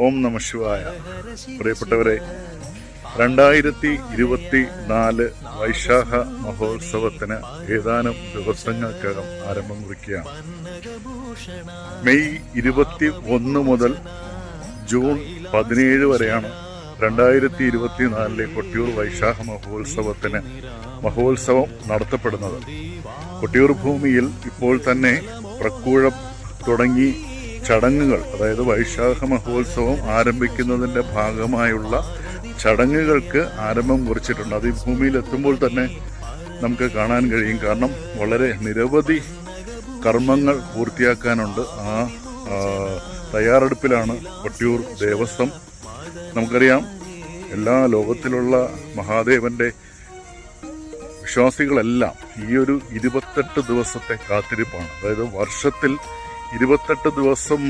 ഓം നമഃ ശിവായ. പ്രിയപ്പെട്ടവരെ, 2024 വൈശാഖ മഹോത്സവത്തിന് ഏതാനും ദിവസങ്ങൾക്കകം ആരംഭം കുറിക്കുകയാണ്. മെയ് 21 മുതൽ ജൂൺ 17 വരെയാണ് 2024 കൊട്ടിയൂർ വൈശാഖ മഹോത്സവം നടത്തപ്പെടുന്നത്. കൊട്ടിയൂർ ഭൂമിയിൽ ഇപ്പോൾ തന്നെ പ്രക്കൂഴം തുടങ്ങി ചടങ്ങുകൾ, അതായത് വൈശാഖ മഹോത്സവം ആരംഭിക്കുന്നതിന്റെ ഭാഗമായുള്ള ചടങ്ങുകൾക്ക് ആരംഭം കുറിച്ചിട്ടുണ്ട്. അത് ഈ ഭൂമിയിൽ എത്തുമ്പോൾ തന്നെ നമുക്ക് കാണാൻ കഴിയും. കാരണം വളരെ നിരവധി കർമ്മങ്ങൾ പൂർത്തിയാക്കാനുണ്ട്. ആ തയ്യാറെടുപ്പിലാണ് കൊട്ടിയൂർ ദേവസ്വം. നമുക്കറിയാം, എല്ലാ ലോകത്തിലുള്ള മഹാദേവന്റെ വിശ്വാസികളെല്ലാം ഈ ഒരു 28 ദിവസത്തെ കാത്തിരിപ്പാണ്. അതായത് വർഷത്തിൽ 28 ദിവസം